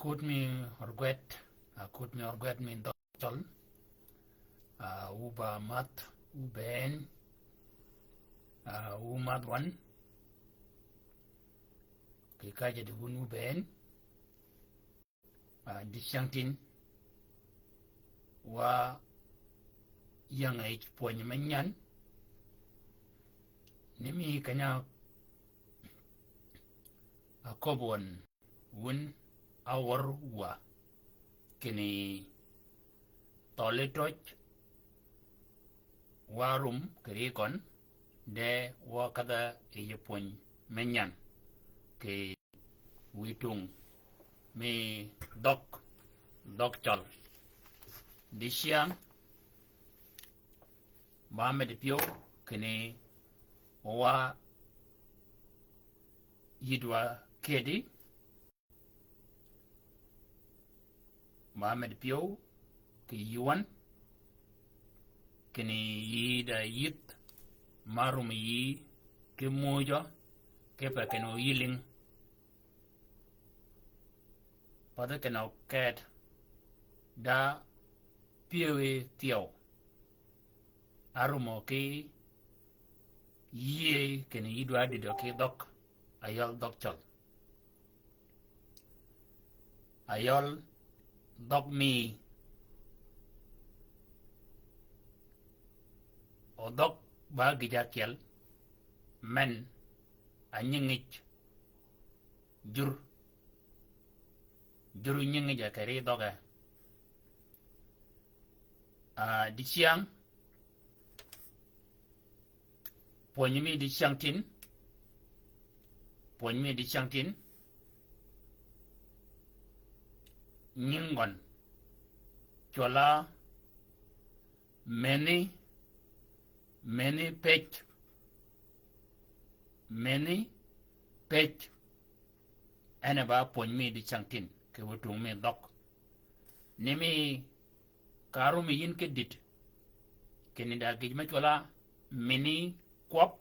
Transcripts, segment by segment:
Akut mi orguet mi chol, uba mat, uben, umat wan, kikaja di gun uben, di siyangtin, wa yang ay punya manyan, nimi kanya akobon, wun awar wa, kini toletoj, warum kerikon, de wa kada iya punya manyan, ke witung mi dok chol. Di siyang, Mohammed Pio kini wa yidwa kedi Mohammed Pio ki yuan kini yida yit marum yi ki mojo kepa keno yiling pada keno ket da piewe tiao arumo ki ye kini yidwa dido ki dok ayol dok chol ayol dok mi o dok ba gijakel men anyingich juru nyingija kari doga di siang ponymi di siang tin nyingon chola many page ene ba ponymi di siang tin ke wutung me dok nimi karumi yin ke dit keni da gijma chola mini kwap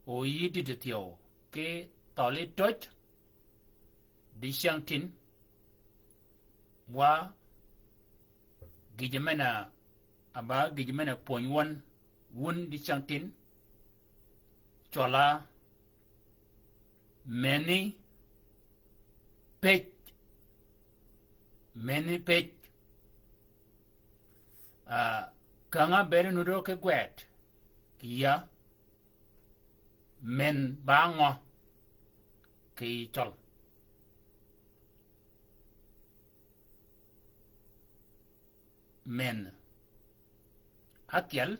o yi dit tiyo ke toli toch di siang tin wa gijmena pony wun di siang tin chola many page kanga beri nudo ke gwet kia men bango ki chol men akyal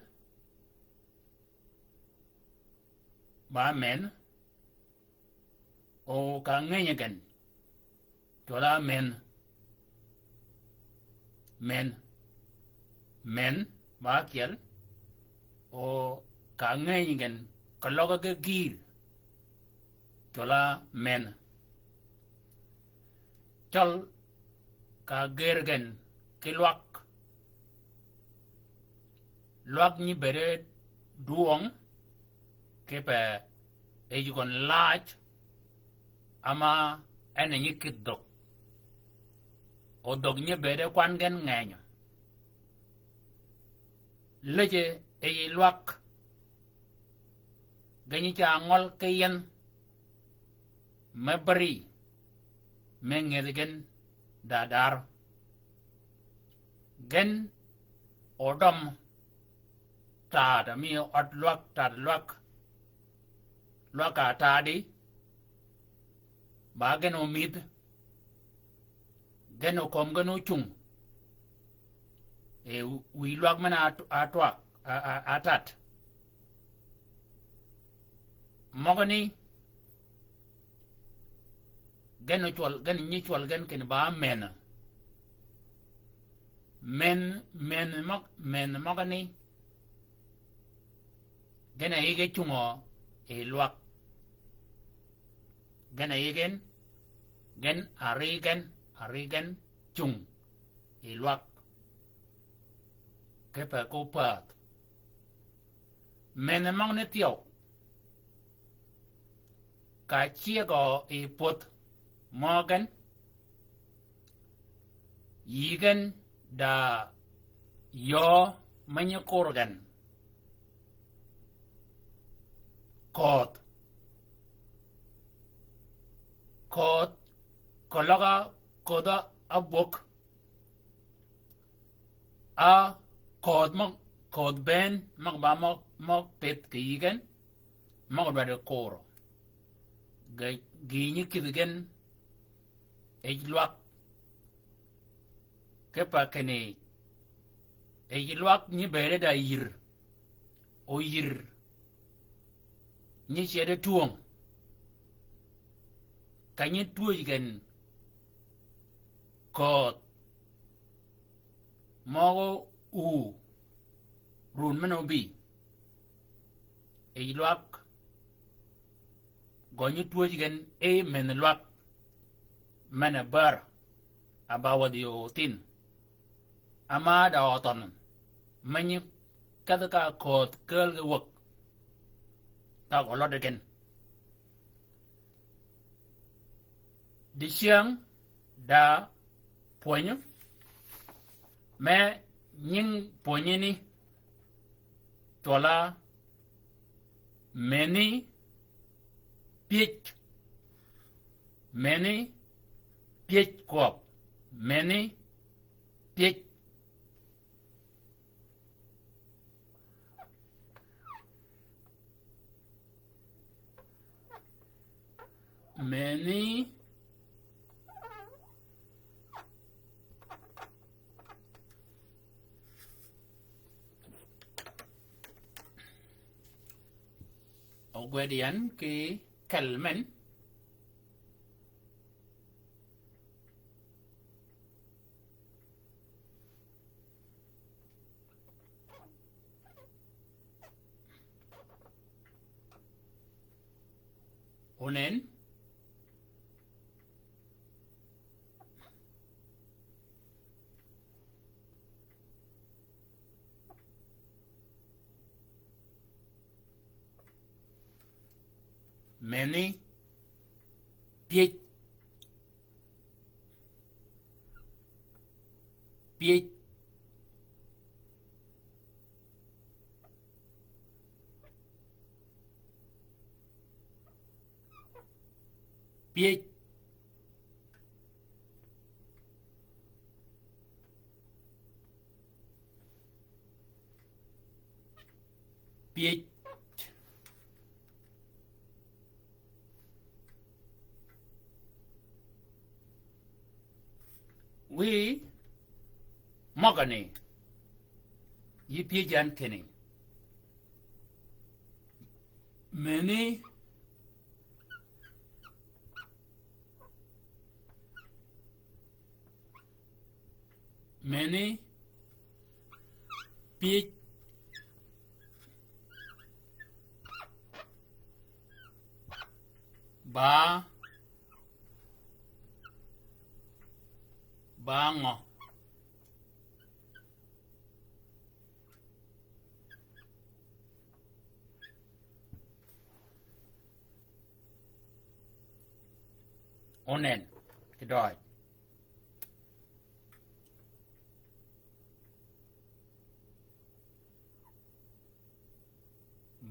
ba men o ka ngenyagan chola men ba akyal o ka ngenyagan kaloga ke gir chola men chol ka gergen kilwak ni bere duong kepe ejikon large ama ene nyikit dok o dok nye bere kwan gen ngenyo leje eyi lwak ganyi cha ngol ke yen mebri mengedigen dadar gen odom tada mi ot lwak atadi ba gen omid gen okom gen ochung wi lwak mana atat mogani gen nychwal gen ken ba men mogani gen ige chungo lwak gen igen gen arigen chung lwak kepa ko pat men mong ne tiao ka chiego pot morgan yigan da yo manya korgan kot kolaga koda abok a kod ben mag ba mag pet ke yigan mag ba de koro gi ni kidigen e luak ke pa kene e luak ni bere da yir o yir ni chere tuong kanyi tuojigen kot mogo run mano bi e luak gonyi tuojigen e men luak mana bar abawa di otin ama da oton manyi kada ka kot kel wak ta ko lodegen di siang da poinyo me nying poinyini tola meni piech kop meni piech meni ogwedian ki kalmen unen meni piech piech piech piech we mogani yi piejan kene meni piech ba ngo onen kedoi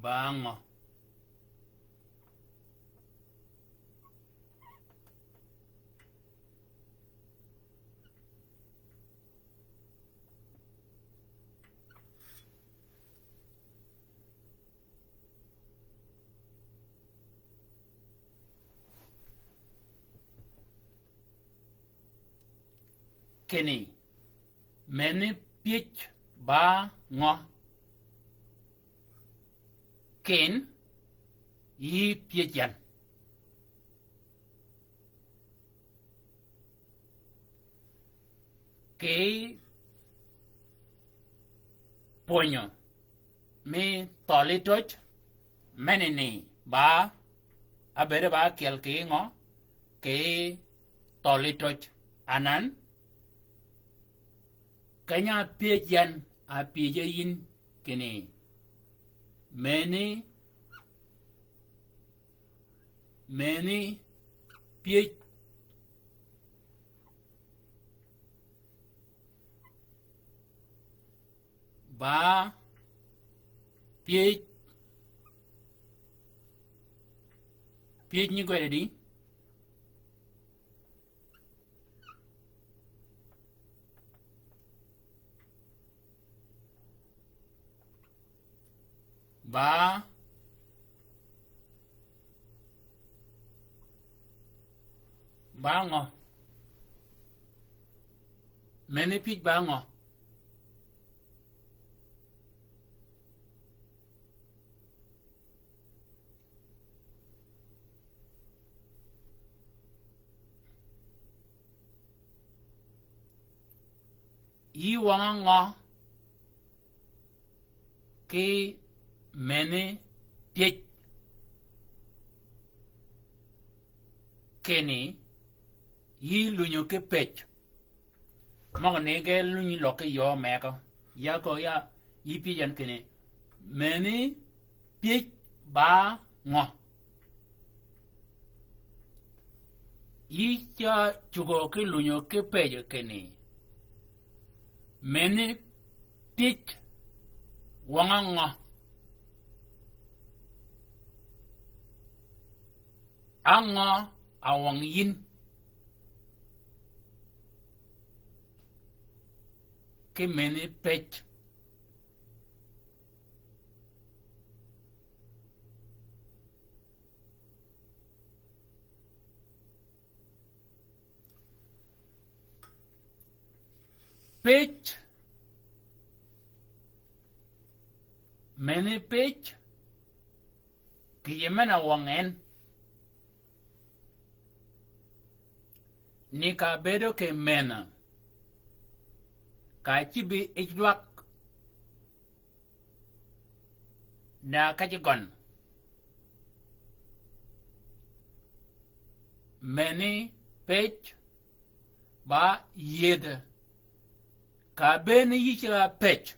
ba ngo kene meni piech ba ngo ken yi piejan ke poño mi tolitoch menini ba abere ba kel ke ngo ke tolitoch anan kanya piejan a piejayin kene many piech ba page ni gwede di ba ngo mene page ba ngo yi wanga ngo ke mene page keni yi lunyo ke page mo ne ge lunyi lo ke yo me ko ya ko ya yi pi yan kene mene page ba ngo yi cha chugo ke lunyo ke page keni mene page wanga ngo anga awang yin ke mene page page mene page ke yemena wangen ni ka bedo ke mena ka chibi ijwak na kajigon many page ba yede ka bene yichira page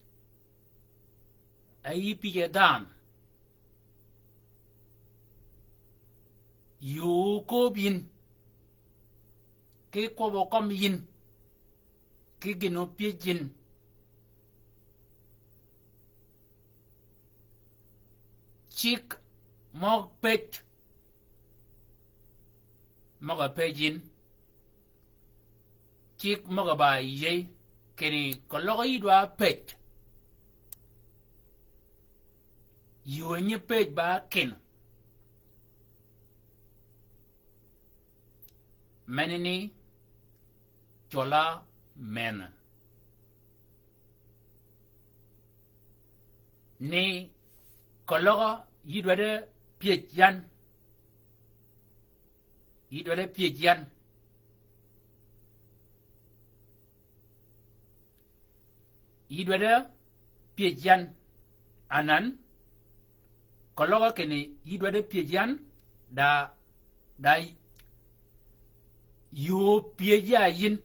ayi pije dan yu ko bin ke ko bo kom yin ke gino pijin chik mok page moga pejin chik moga ba ye keni ko logo yidwa page yuwenye page ba kin menini chola mena ni kologo yidwade pietyan yidwade pietyan yidwade pietyan anan kologo kene yidwade pietyan da yu pietya yin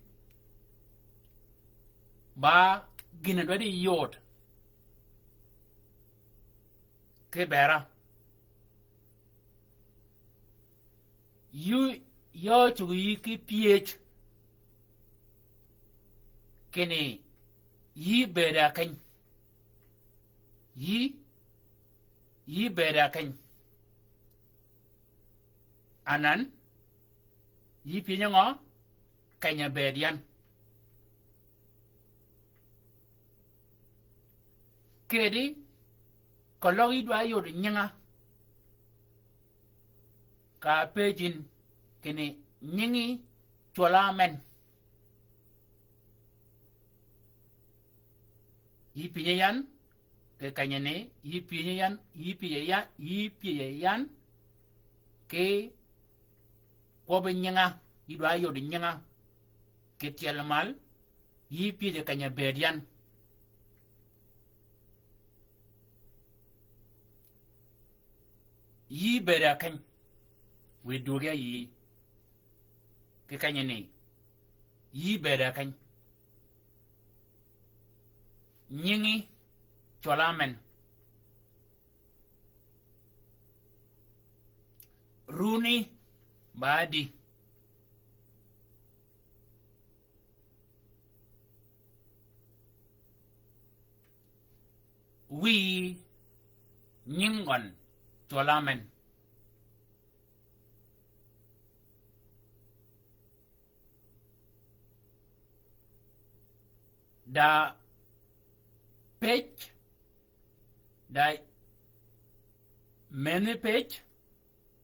ba gina dwade yod ke bera yu yo chugu yi ki ph kene yi bera kan yi bera kan anan yi pinyo kanya berian kedi kologi dwa yod nyanga ka pejin kene nyingi chola men yi pinye yan ke kanyane yi pinye yan ke kobe nyanga yi dwa yod nyanga ke tielmal yi pinye kanya berian yi bera kan we doga yi ke kanyane yi bera kan nyingi cholamen runi badi we nyingon cholamen da page da many page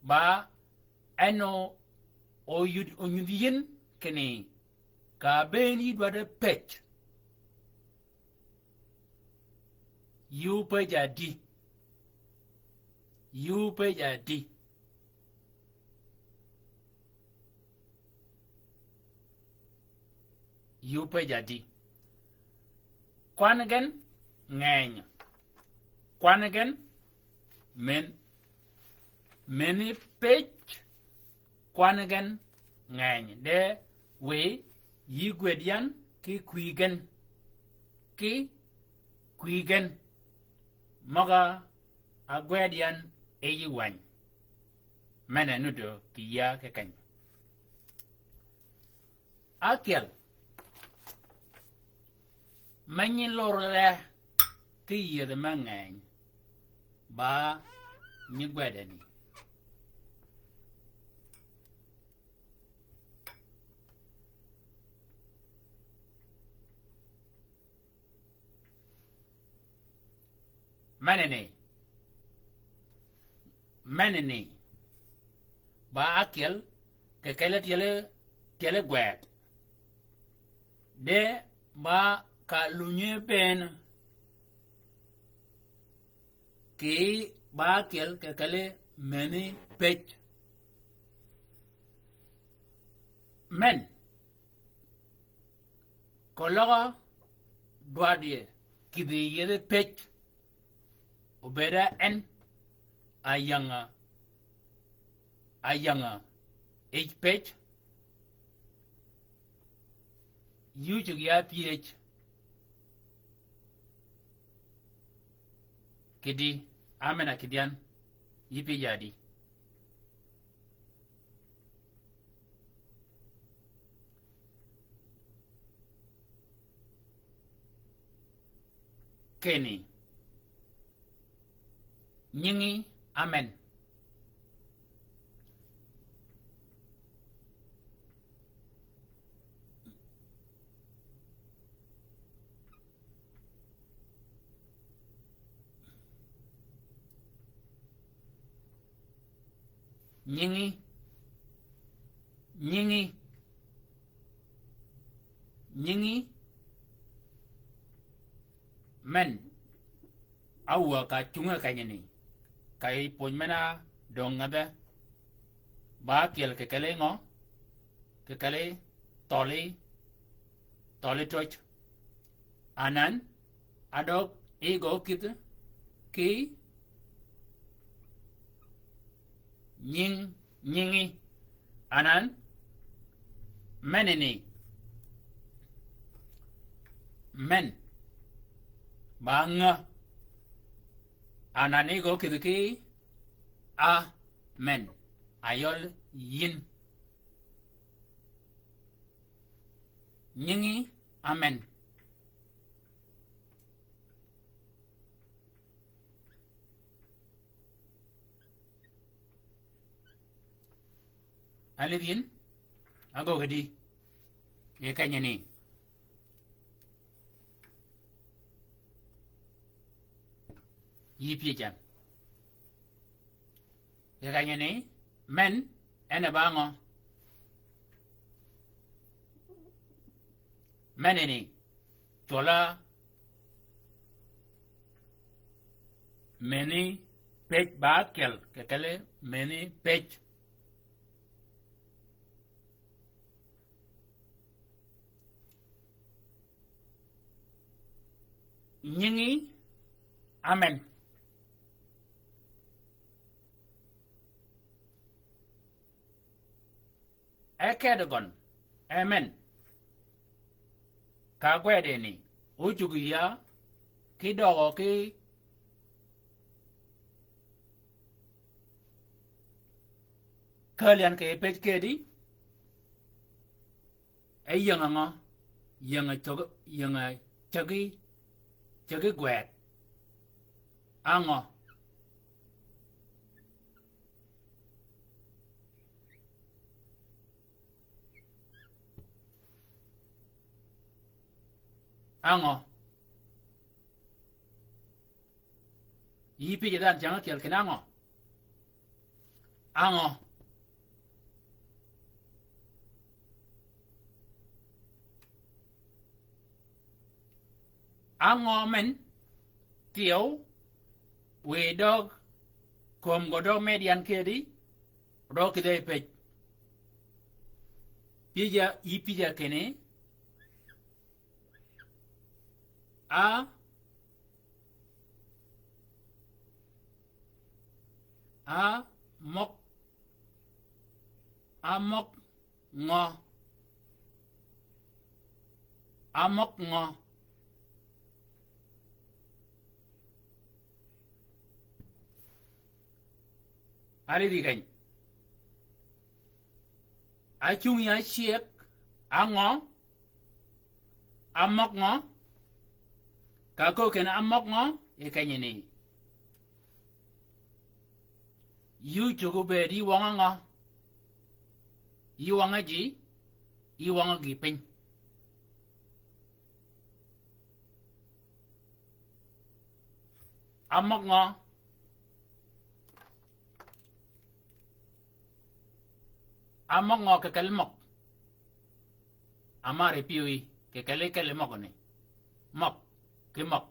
ba ano oyudien kene ka beni dwade page you page adi you page adi you page adi kwan again ngany kwan again many page kwan again ngany de we yi gwedian ki kwigen maga agwedian eyi wan mena nudo ki ya ke kan akel manyin lorle ki yede mangan ba ni gwedani manene ba akel ke kele tele gwed de ba ka lunye ben ki ba akel ke kele meni pech men kologa dwadie kibi yede pech obera en ayanga h page YouTube ya ph kidi amena kidian yipi jadi keni nyingi amen nyingi men awa ka chunga kanyani kai ponmena dongabe ba kel ke kale ngo ke kale toli toch anan adok ego kit ki nyingi anan menene men banga anan ego kit ki a men ayol yin nyingi amen alidin ago gadi ye kanyani yipi jam ye kanyani men ene bango menene tola many page bakel kekele many page nyingi amen ekedogon amen ka gwede ni ujugiya kidogo ki kalian ke pej kedi ay yanga chagi gwed Ango. Ango. Yipi jadan jangan tiel kenango. Ango. Ango men tiel we dog kom godog median kedi do kide pej. Pija yipija kene a mok ngo mok ngo ari di kany a chung ya chiek a ngo mok ngo ka ko ken mok ngo e kany ni yu chugo be di wanga ngo yu wanga ji yu wanga gi piny mok ngo mok ngo ke kal mok amare piwi ke kale mok ni mok ke mok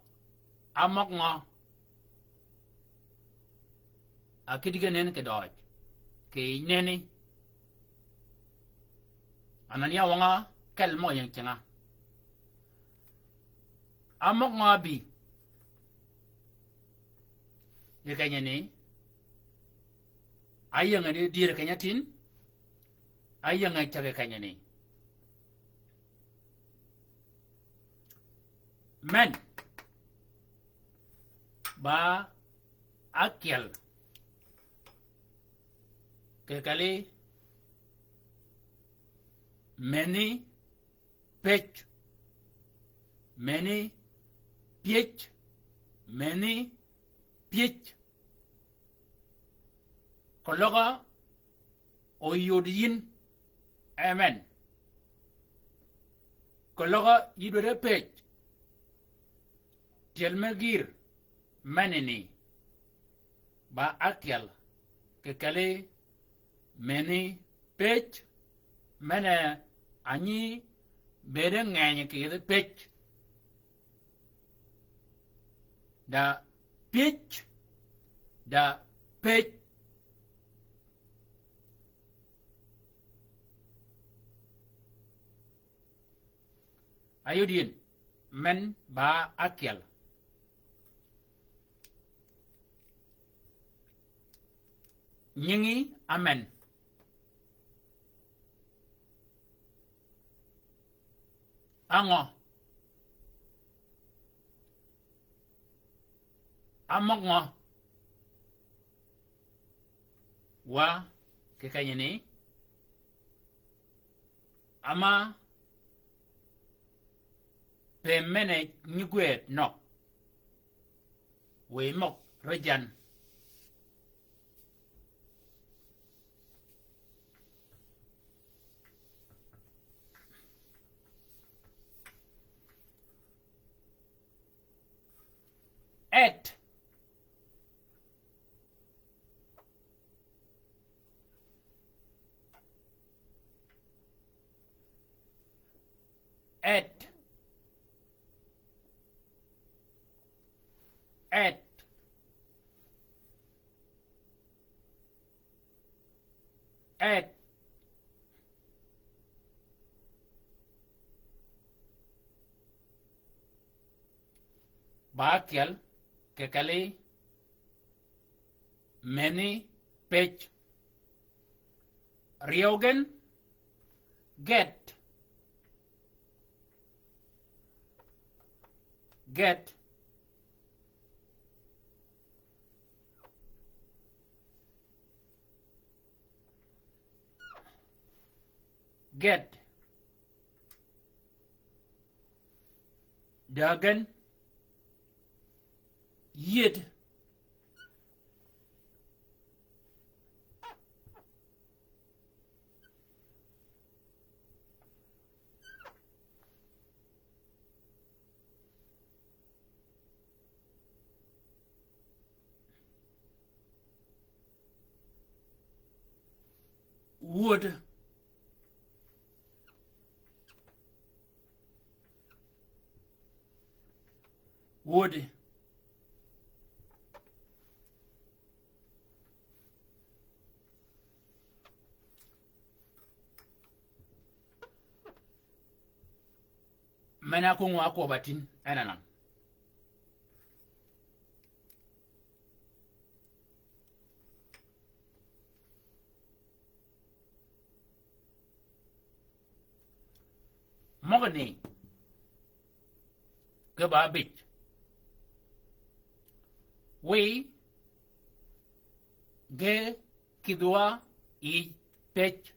mok ngo akidiga nen ke doj ke neni anania wanga kal mo yang chenga mok ngo bi ye kanya ni ayanga ni dire kanya tin ayanga chabe kanya ni men ba akyal ke kali many pitch many pitch kologa oyodin amen kologa yidore pitch jelmegir manini ba akyal ke kali many pitch mene ani bere nganya ke pitch da pitch da pitch ayodin men ba akyal nyingi amen ango amok ngo wa ke kanya ni ama pemene nyugwet no we mok rejan et bakyal ke kali many pitch riogen get get dagen yid wood wood mana ko ngwa ko batin ananan mogni ke ba bit we ge kidwa I pech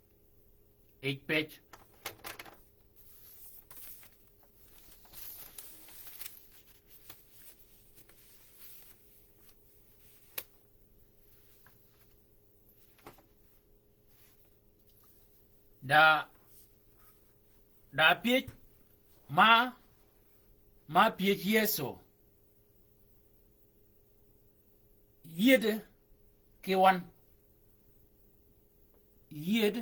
da pech ma pech yeso yede ke wan yed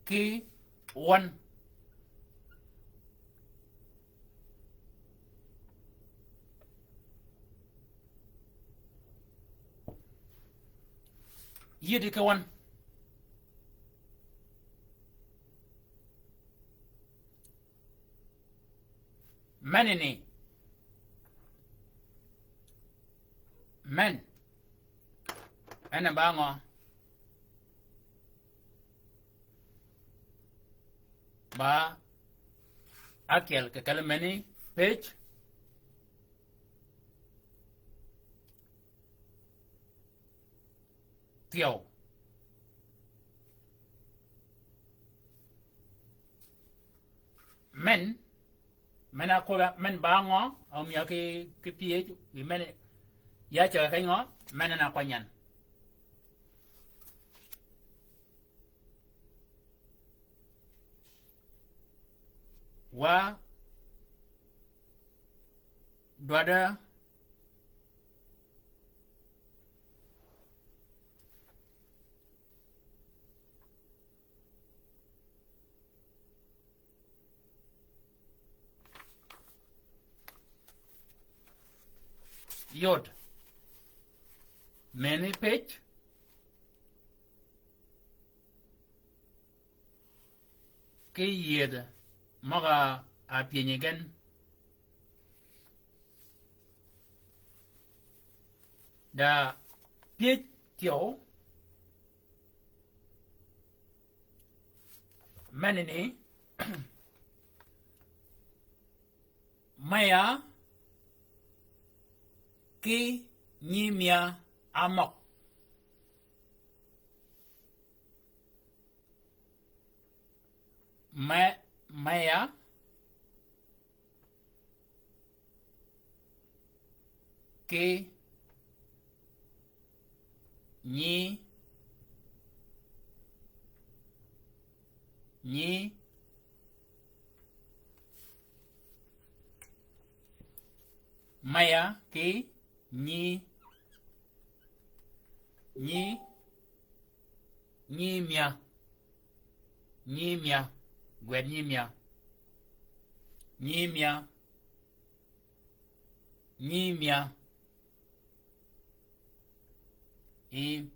ke wan yede ke wan manene man ana bango ba akel ke kalmani page tiêu men ako men bango om ya ke page vi men ya chờ cái ngó men na kwa nyan wa dwada yod many page ke yed maga a pienyegan da piech tiêu manene maya ki nyimia amok maya ki nyi maya ki nyi mia gwed nyimia I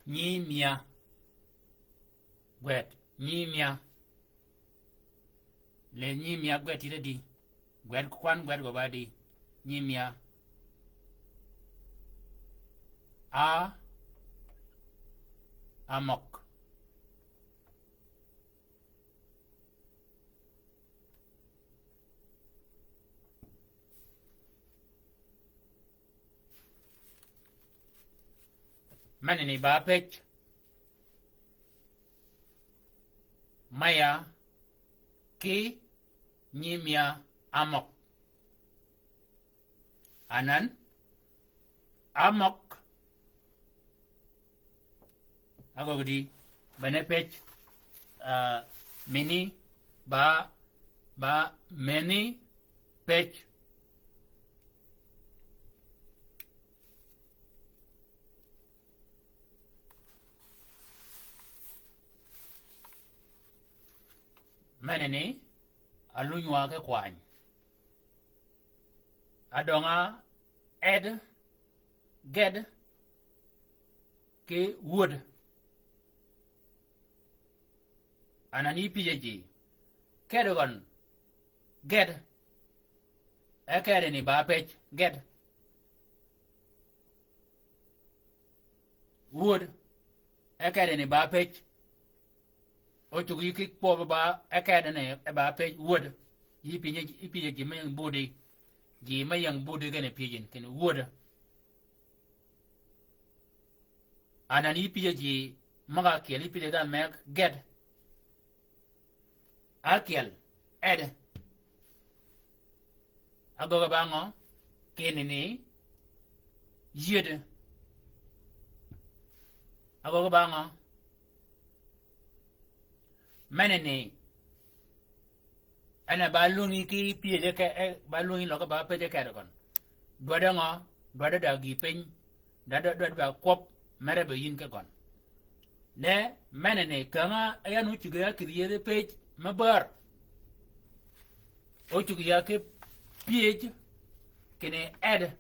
nyimia gwed nyimia le nyimia gwed ire di gwed kwan gwed go badi nyimia amok manini ba pech maya ki nyimia amok anan amok agogdi bane pech mini ba many pech manini alunywa ke kwany adonga ed ged ke wood anani pijeji kedogon ged ekedeni ba pech ged wood ekedeni ba pech ochugi ki po ba ekedeni ba pech wood yipijeji mayang budi ji mayang budi gene pijin ken wood anani pijeji maga keli pije dan mek ged akel ed agoga bango kenini yed agoga bango menene ana balungi ki pije ke balungi lo ka ba pije ke kon dwada da gi pen da kop mere be yin ke kon ne menene kanga ayanu chiga kriye page mabar o chiga ke page kene add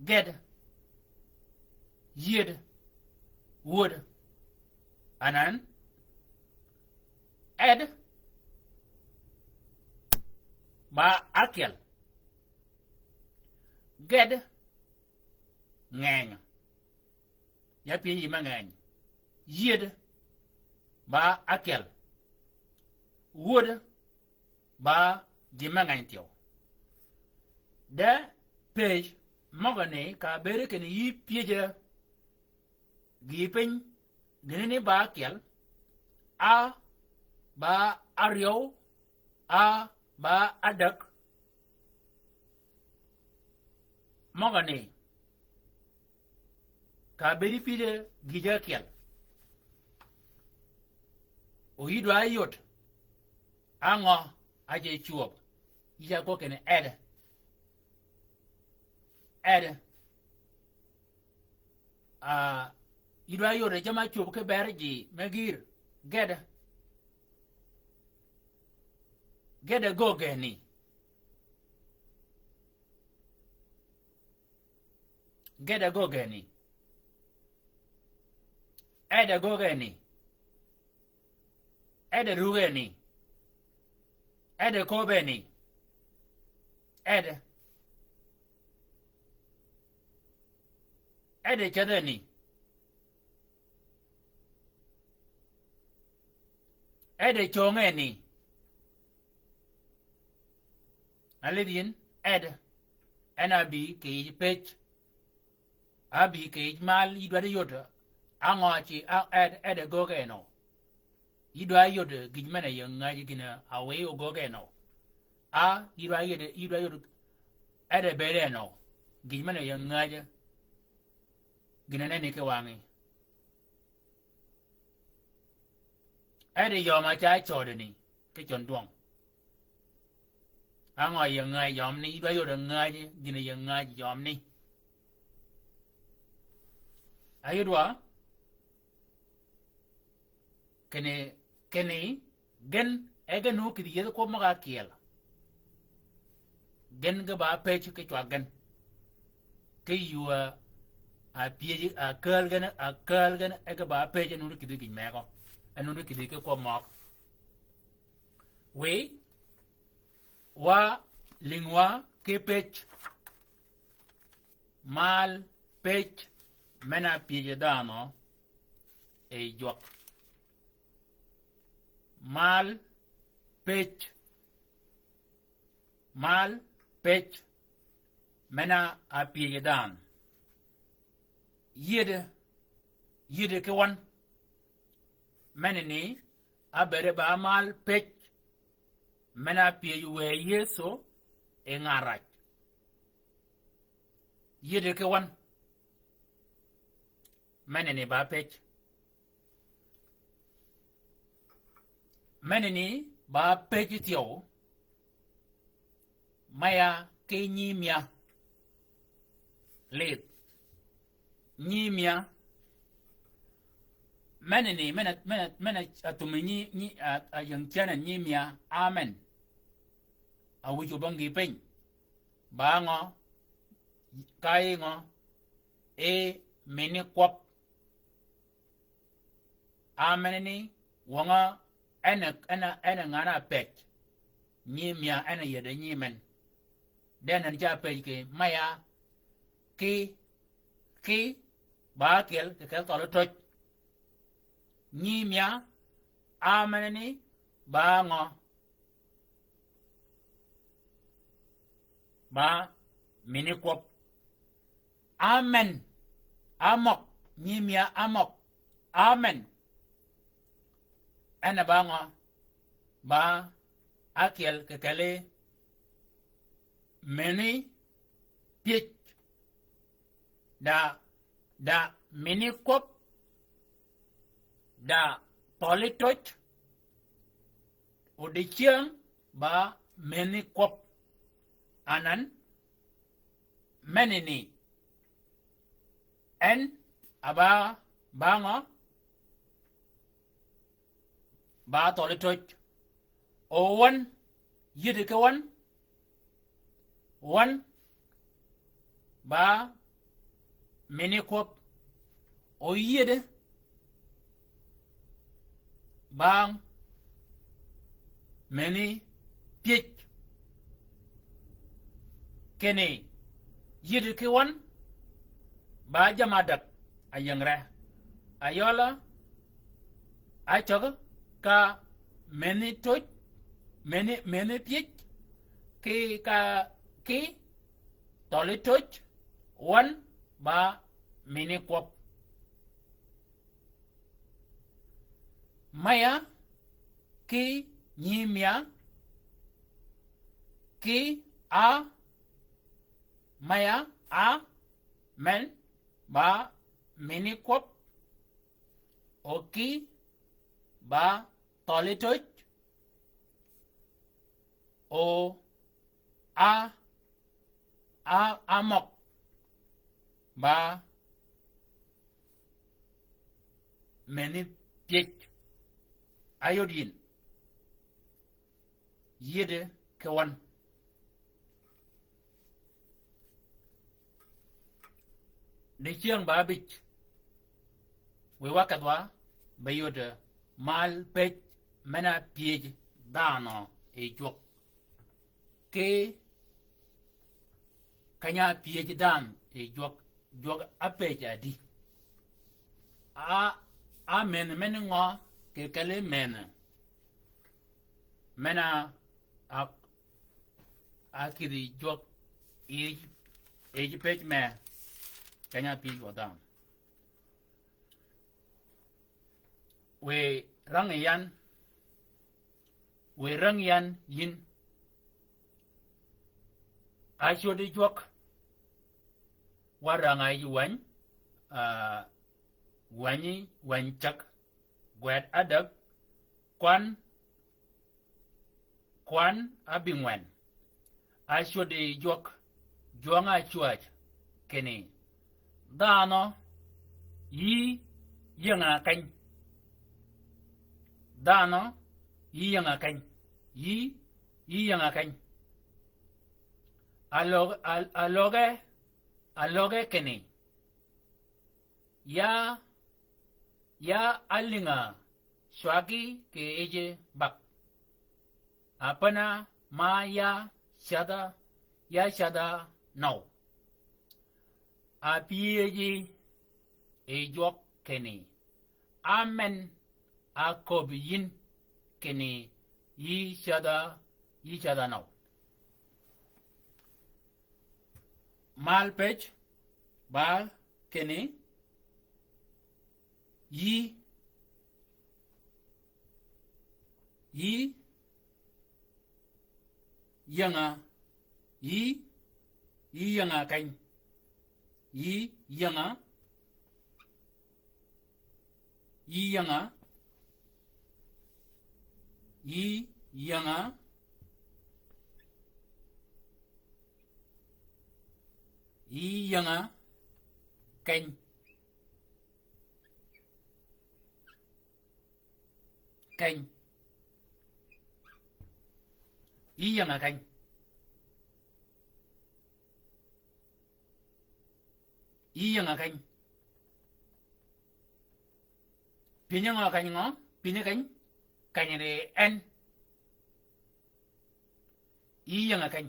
get yid wood anan add ba akel get ngeng ya pi ma ngeng yid ba akel wood ba di ma ngeng tio de page mogane ka bere ken yi pije gipin gini ba akel a ba ario a ba adak mogane ka beri pide gija kel o yido ayot ango aje chuop ija ko ken ed yido ayot jama chuop ke berji megir gede go geni ede gogeni ede rugeni ede kobeni ede chadeni ede chongeni alidin enabi ke pech abi ke mal idwade yota angochi ede gogeno idwa yode gijmana yanga gina awe ogogeno idwa yode ede bereno gijmana yanga gina nene ke wangi ede yoma cha chodeni ke chondwong ango yanga yomni idwa yode ngaji gina yanga yomni ayudwa kene gen egenu kidi ko maga kiel gen ga ba pech ke chwa gen ke yuwa a pieji a kal gen ega ba pech nu kidi gi mego anu kidi ke ko mok we wa lingwa ke pech mal pech mena pieji dano e jok mal pech page mena a pie dan yede ke wan menini a bere ba mal page mena pie we yeso e ngaraj yede ke wan menini ba page menini ba page tio maya ke nyimia late nyimia menini mena atumini ni a yang tiana nyimia amen a wujo bangi pen bango kai ngo e mini kwap amenini wanga ena ngana pet nyimia ena yede nyimen denan ja pet ke maya ki ba kel ke tolo toj nyimia amenini bango ba mini kwap amen amok nyimia amok amen ana bango ba akel kekele mini pit da mini kwap da politoch odichiang ba mini kwap anan menini en aba bango ba tolitoch o wan yede ke wan ba mini kwap o yede bang mini pit kene yede ke wan ba jamadak ayangre ayola achog ka many touch many pit ki toli touch one ba mini kwap maya ki nyimia ki a maya a men ba mini kwap oki ba tolitoch o amok ba meni piech iodine yede kewan de chiang ba bich we wakadwa bayode mal pech mena piej dano e jok ke kanya piej dan e jok apeja di a men ngo ke kale men mena a kiri jok e pech me kanya piej dan we rang yan yin a chodi jok waranga yuan wani wanchak gwet adak kwan abingwan a chodi jok juanga chuach kene dano yi yanga kany dano yi yanga kany yi yanga kany aloge kene ya alinga swagi ke eje bak apana ma ya shada no apieji ejok kene amen akobiyin kene yi shada no mal page ba kene yi yanga yi yanga kany yi yanga yi yanga kany yi yanga kany pinya ngo kany ngo pinya kany re en yi yanga kany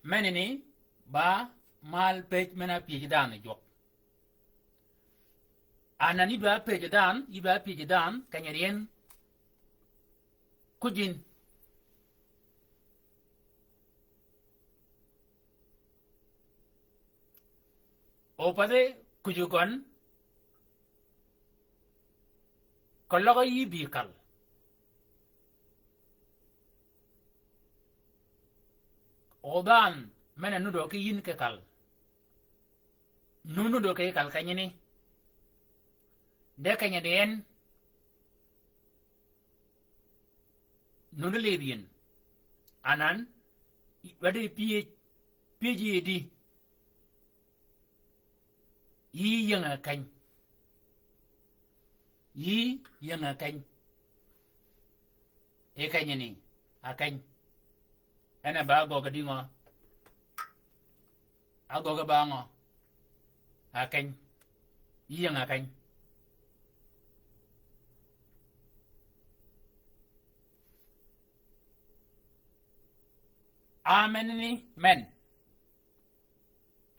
menene ba mal page mena pije dan jok anani ba pije dan kanyarien kujin opade kujugon kollogo yi bikal odan mena nudo ke yin ke kal nunu do ke kal kanyini de kanyadien nunu lebien anan wade PhD yi yanga kany e kanyini akany ana ba go gadingo agoga bango akany yi yanga kany amenini men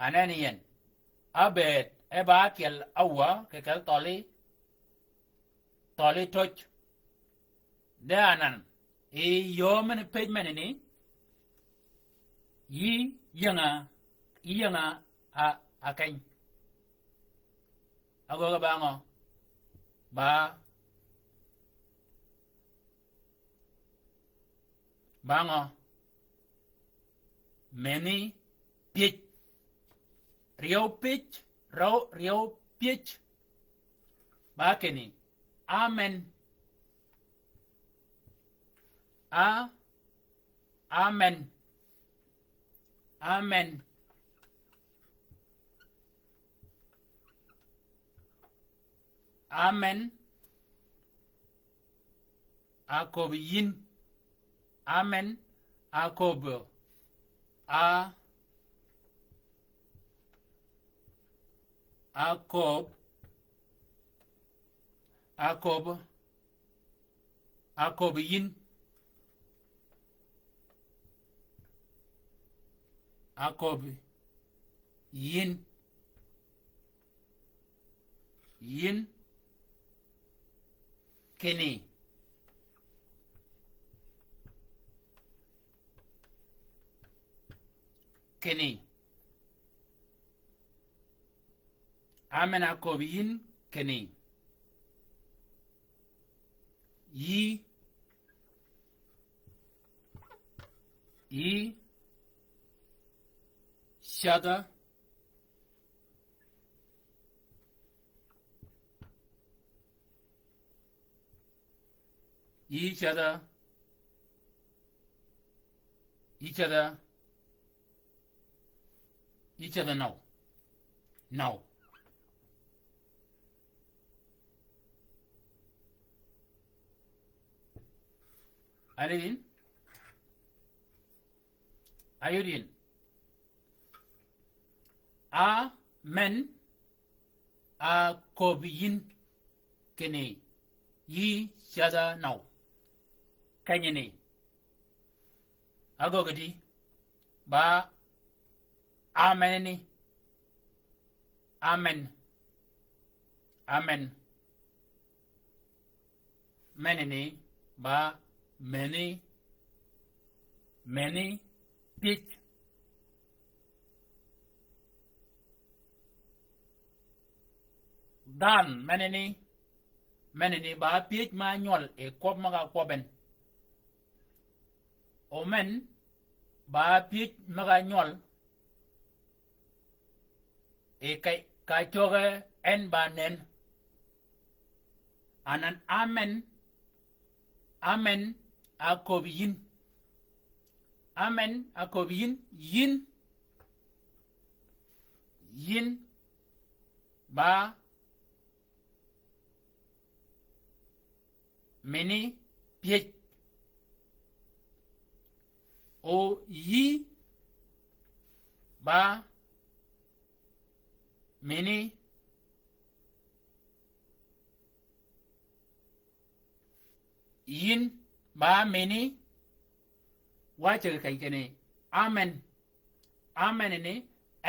ananiyen abet eba kel awa ke kel toli toch de anan e yomen page menini yi yanga akany agoga bango bango many pitch rio pitch bakeni amen akob yin amen akob yin keni amen akob yin keni yi shada each other now Ayudin a men a kobiyin kene yi shada now kanyene agogadi ba ameneni amen menene ba many pitch dan meneni ba piech ma nyol e kop maga koben o men ba piech maga nyol e kai ka choge en ba nen anan amen akobiyin amen akobiyin yin ba meni piech o yi ba meni yin ba meni wache kai kene amen ne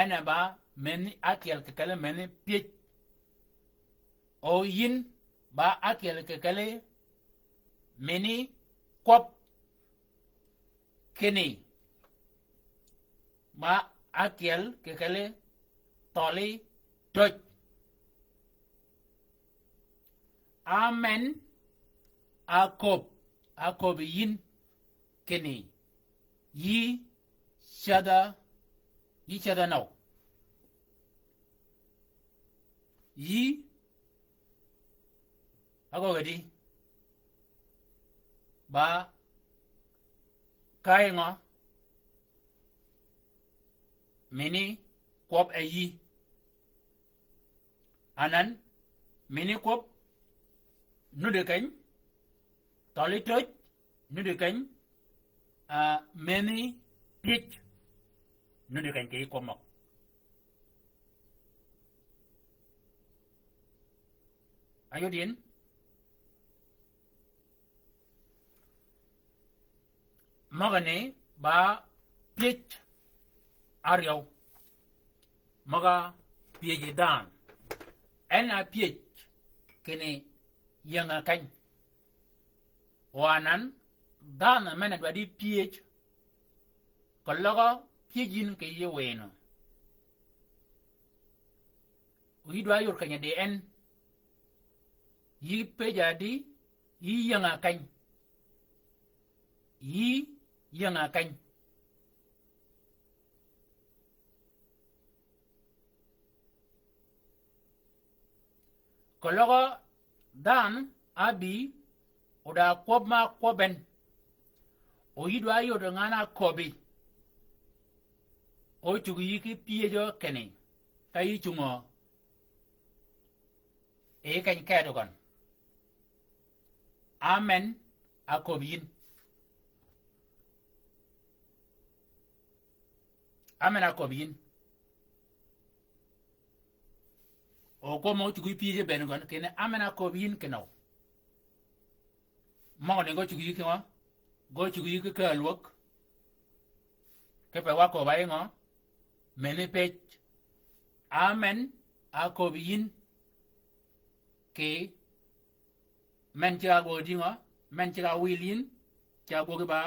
ana ba meni akel kekele meni piech o yin ba akel kekele meni kop kene ba akel kekele toli doj amen akob yin kene yi shada now yi ago gadi ba kainga mini kop e yi anan mini kop nude kany toli toj nude kany mini pitch nude kany ke komok ayodin magane ba pitch ariyaw maga piye dan ena pitch kene yanga kany wanan dana mena dwadi ph kologo pijin ke ye weno wi dwa yor kanya de en yi pejadi yi yanga kany kologo dan abi oda kwobma kwoben o yidwa yodo ngana kobi o chugu yiki piyejo kene kayi chungo e kany kedogon amen akobiyin o ko mo chugu piyejo benugon kene amen akobiyin keno mo ne go chugu yiki wa go chugu yiki ka luok ke pe wako bai ngo mene pech amen akobiyin ke men cha go dingo men cha wilin cha go ba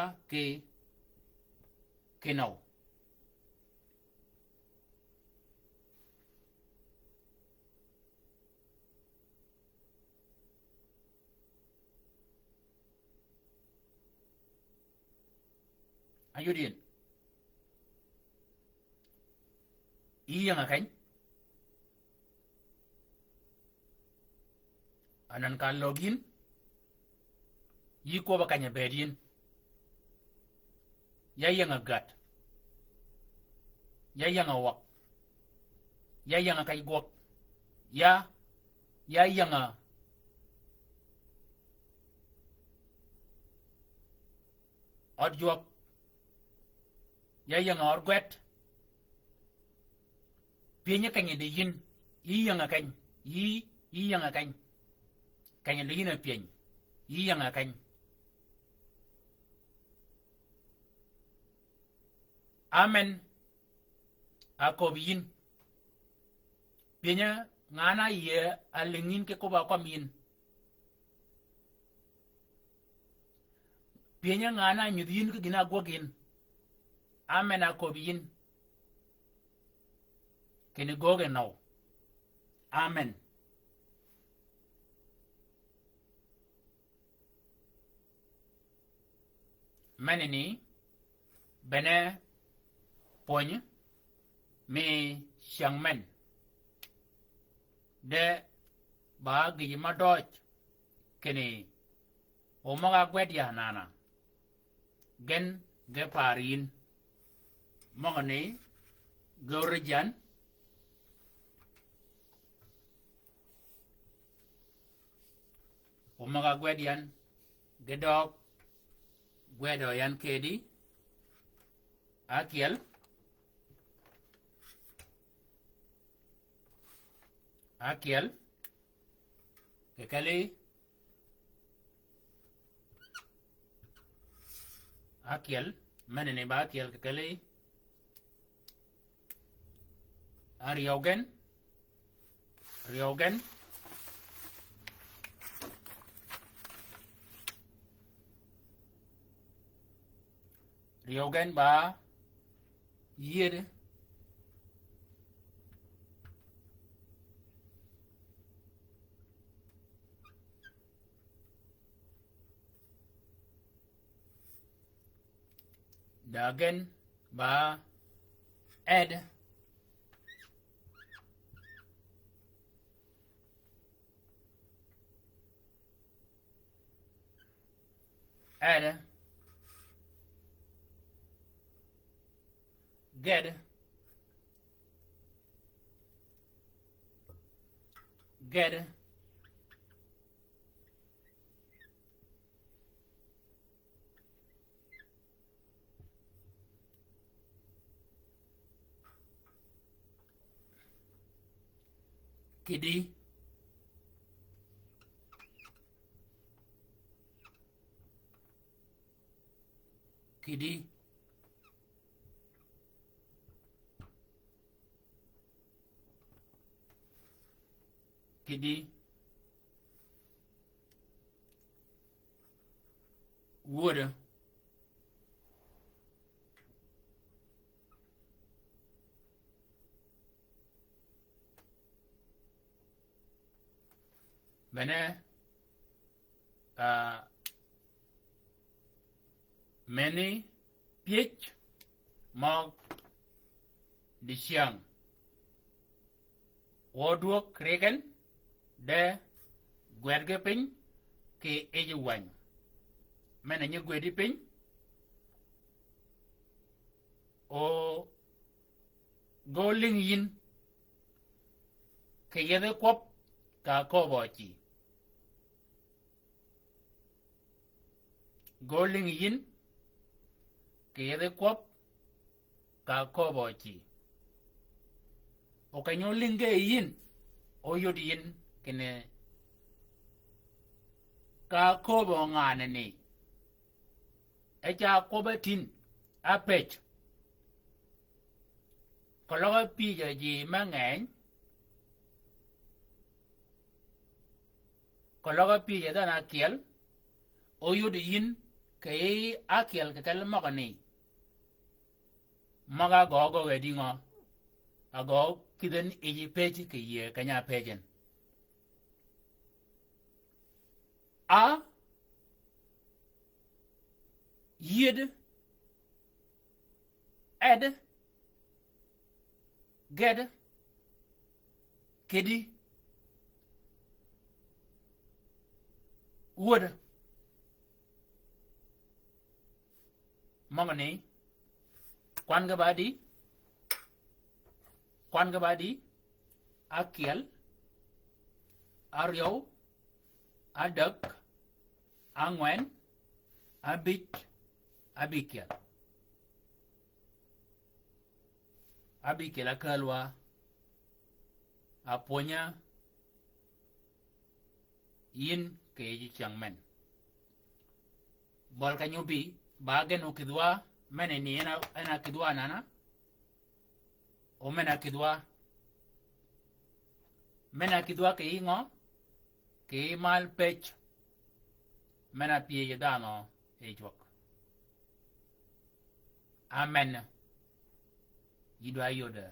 ke no ayudin iya ngakany anan ka login yi ko ba kanya bedin ya yanga gat ya yanga wak ya yanga kay gok ya yanga odjok ya yanga orgwet pinya kanya de yin yi yanga kany yi yanga kany kanya de yin piny yi yanga kany amen akobiyin pinya ngana ye alingin ke ko ba kwamin pinya ngana nyudin ke gina gogin amen akobiyin kene goge now amen menini bene poñ mi siang men de ba gi ma doj keni o maga gwet ya nana gen ge parin mogani gorjan o maga gwet yan ge dog gwedo yan kedi akiel kekali akiel menene ba akiel kekali ariogen riogen ba yede dagen ba ed ged kidi wood bene many pitch mog di siang wodwok regen de gwerge piny ke eji wany mene nye gwedi piny o goling yin ke yede kwop ka kobochi goling yin ke yede kwop ka kobochi o kanyo linge yin o yod yin kene ka kobo ngane ni echa kobetin apech kologa pija ji mang'eny kologa pija dan akiel o yod yin ke akiel ke kel mogani maga gogo wedingo ago kiden iji peji ke ye kanya pejen a yid ed ged kedi wood mogani kwan ga badi akiel aryo adak angwen abich abikel akalwa aponya yin keji changmen bol kanyubi bagen ukidwa mene ni ena kidwa nana o mena kidwa ke ingo ke mal pech mena pie dano ejwak amen yidwa yoda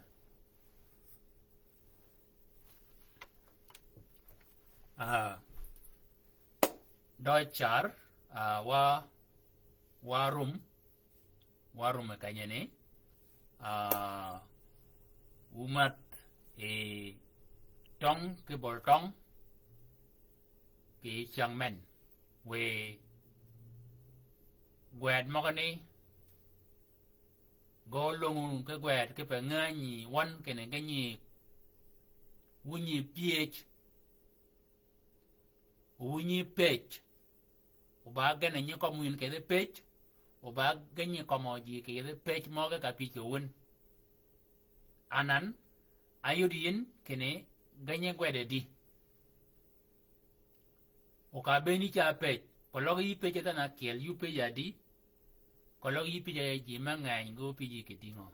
Deutschar wa warum kanyane umat tong ke bol tong ki chang men we quẹt mà cái này go lông cái quẹt cái phải nghe nhỉ one cái này cái nhỉ unyi ph unyi page uba cái này như có nguyên cái page uba cái như có mò gì cái page mà cái pi chuan anan ayudin cái này ganye quẹt đi uka beni cha page kalau yi page ta na kiel yu page jadi kalau yi page ji ma ngai go page ke dingo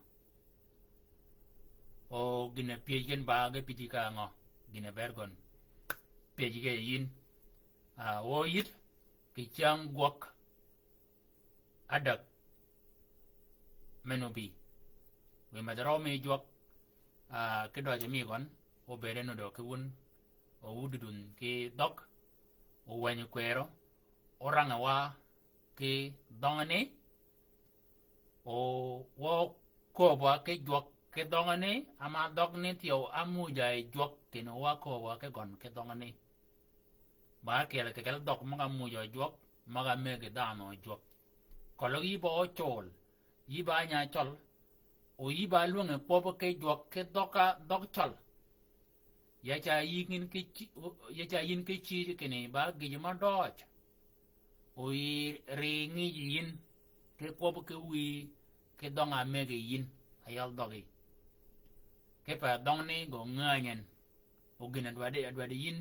o gina page gen ba ga page ka ngo gina bergon page ge yin o yit ki chang gwak adak menobi we madaro me jwak ke do mi gon o bere no do ke won o wududun ke dok o wanyu kwero orang awa ke dongane o wo ko ba ke jwak ke dongane ama dog ne tio amu jai jwak ke no wa ko wa ke gon ke dongane ba ke la ke dog ma mu jo jwak ma me ke da no jwak ko lo yi bo chol yi ba nya chol o yi ba lu nge po ke jwak ke doka dog chol ya cha yin ke chi ke ne ba gi ma doj ui ringi yin ke ko ke wi ke dong a me ge yin ayal dogi ke pa dong ni go nganyen o gina dwade yin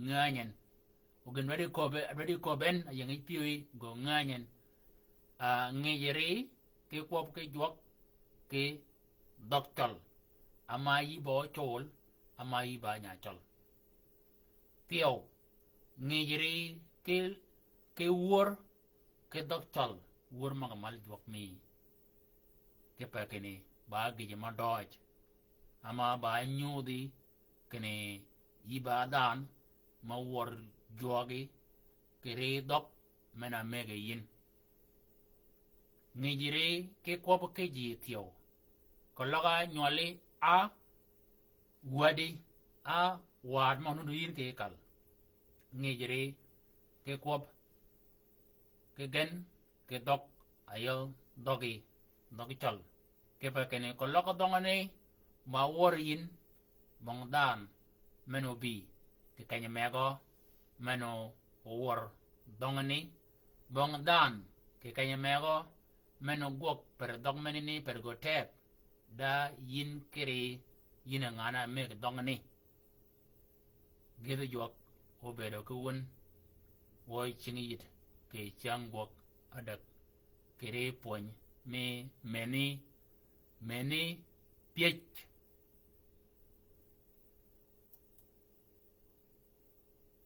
nganyen o gina dwade ko ben yang ipi go nganyen ngejeri ke ko ke jok ke doktor amai bo chol amai ba nya chol pio ngejeri ke wor ke doktor wor ma mal jok mi ke pa ke ni ba gi ma doj ama ba nyudi ke ni iba dan ma wor jogi ke re dok mena mege yin ngejire ke ko ke ji tio ko laga nyole a wadi a wad ma nu yin ke kal ngejire ke ko ke gen ke dok ayo dogi chal ke pa ke ne ko laga dongane ma wor yin bong dan meno bi ke kanya mego meno wor dongane bong dan ke kanya mego meno gok per dog menini per go tep da yin kiri yin ngana me dongane gede jok obedo ko won woy chingit ke chang gok adak kere poñ me meni piech